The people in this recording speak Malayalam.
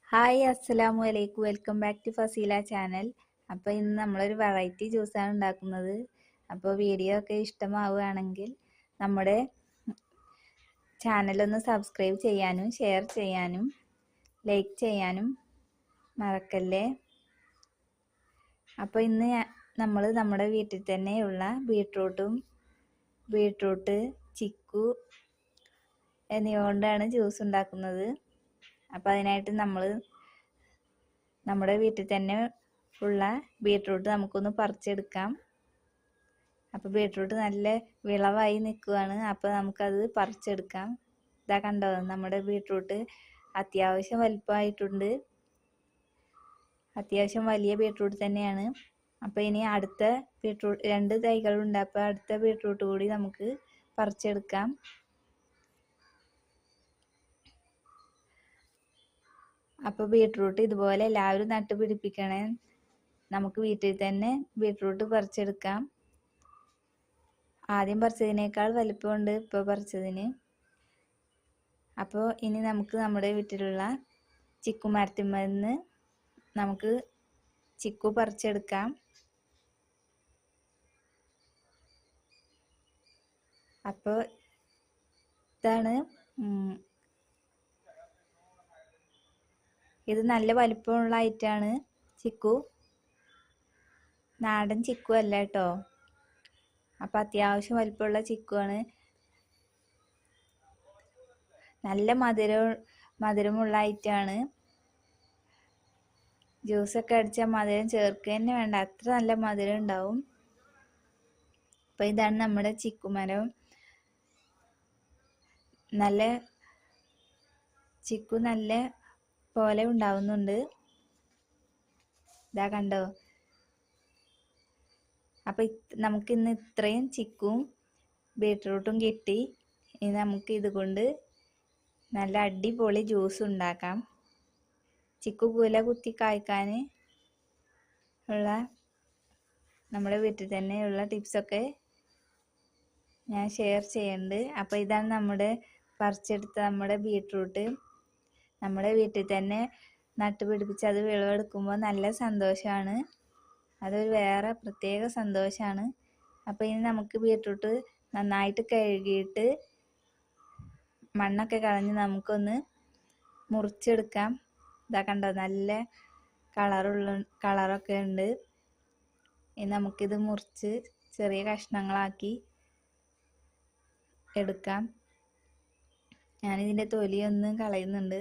ഹായ് അസ്സലാമു അലൈക്കും. Welcome back to Faseela channel. അപ്പോൾ ഇന്ന് നമ്മളൊരു വെറൈറ്റി ജ്യൂസാണ് ഉണ്ടാക്കുന്നത്. അപ്പോൾ വീഡിയോ ഒക്കെ ഇഷ്ടമാവുകയാണെങ്കിൽ നമ്മുടെ ചാനലൊന്ന് സബ്സ്ക്രൈബ് ചെയ്യാനും ഷെയർ ചെയ്യാനും ലൈക്ക് ചെയ്യാനും മറക്കല്ലേ. അപ്പോൾ ഇന്ന് നമ്മൾ നമ്മുടെ വീട്ടിൽ തന്നെയുള്ള ബീട്രൂട്ട് ചിക്കു എന്നിവ കൊണ്ടാണ് ജ്യൂസ് ഉണ്ടാക്കുന്നത്. അപ്പോൾ അതിനായിട്ട് നമ്മൾ നമ്മുടെ വീട്ടിൽ തന്നെ ഉള്ള ബീട്രൂട്ട് നമുക്കൊന്ന് പറിച്ചെടുക്കാം. അപ്പോൾ ബീട്രൂട്ട് നല്ല വിളവായി നിൽക്കുകയാണ്. അപ്പോൾ നമുക്കത് പറിച്ചെടുക്കാം. ഇതാ കണ്ടോ, നമ്മുടെ ബീട്രൂട്ട് അത്യാവശ്യം വലുപ്പമായിട്ടുണ്ട്. അത്യാവശ്യം വലിയ ബീട്രൂട്ട് തന്നെയാണ്. അപ്പോൾ ഇനി അടുത്ത ബീട്രൂട്ട് 2 തൈകളുണ്ട്. അപ്പോൾ അടുത്ത ബീട്രൂട്ട് കൂടി നമുക്ക് പറിച്ചെടുക്കാം. അപ്പോൾ ബീട്രൂട്ട് ഇതുപോലെ എല്ലാവരും നട്ടുപിടിപ്പിക്കണേ. നമുക്ക് വീട്ടിൽ തന്നെ ബീട്രൂട്ട് പറിച്ചെടുക്കാം. ആദ്യം പറിച്ചതിനേക്കാൾ വലിപ്പമുണ്ട് ഇപ്പോൾ പറിച്ചതിന്. അപ്പോൾ ഇനി നമുക്ക് നമ്മുടെ വീട്ടിലുള്ള ചിക്കു മരത്തിന്മേന്ന് നമുക്ക് ചിക്കു പറിച്ചെടുക്കാം. അപ്പോൾ ഇതാണ് ഇത് നല്ല വലിപ്പമുള്ള ഐറ്റാണ് ചിക്കു. നാടൻ ചിക്കു അല്ല കേട്ടോ. അപ്പം അത്യാവശ്യം വലിപ്പമുള്ള ചിക്കുവാണ്. നല്ല മധുരമുള്ള ഐറ്റാണ്. ജ്യൂസൊക്കെ അടിച്ചാൽ മധുരം ചേർക്കുക തന്നെ വേണ്ട, അത്ര നല്ല മധുരം ഉണ്ടാവും. അപ്പം ഇതാണ് നമ്മുടെ ചിക്കുമരം. ചിക്കു നല്ല പോലെ ഉണ്ടാവുന്നുണ്ട്. ഇതാ കണ്ടോ. അപ്പം നമുക്ക് ഇന്ന് ഇത്രയും ചിക്കും ബീട്രൂട്ടും കിട്ടി. ഇനി നമുക്ക് ഇതുകൊണ്ട് നല്ല അടിപൊളി ജ്യൂസ് ഉണ്ടാക്കാം. ചിക്കു കുല കുത്തി കായ്ക്കാൻ ഉള്ള നമ്മുടെ വീട്ടിൽ തന്നെയുള്ള ടിപ്സൊക്കെ ഞാൻ ഷെയർ ചെയ്യുന്നുണ്ട്. അപ്പോൾ ഇതാണ് പറിച്ചെടുത്ത നമ്മുടെ ബീട്രൂട്ട്. നമ്മുടെ വീട്ടിൽ തന്നെ നട്ടുപിടിപ്പിച്ച് അത് വിളവെടുക്കുമ്പോൾ നല്ല സന്തോഷമാണ്. അതൊരു വേറെ പ്രത്യേക സന്തോഷമാണ്. അപ്പോൾ ഇനി നമുക്ക് ബീട്രൂട്ട് നന്നായിട്ട് കഴുകിയിട്ട് മണ്ണൊക്കെ കളഞ്ഞ് നമുക്കൊന്ന് മുറിച്ചെടുക്കാം. ഇതാ കണ്ടോ, നല്ല കളറൊക്കെ ഉണ്ട്. ഇനി നമുക്കിത് മുറിച്ച് ചെറിയ കഷ്ണങ്ങളാക്കി എടുക്കാം. ഞാനിതിൻ്റെ തൊലിയൊന്നും കളയുന്നുണ്ട്.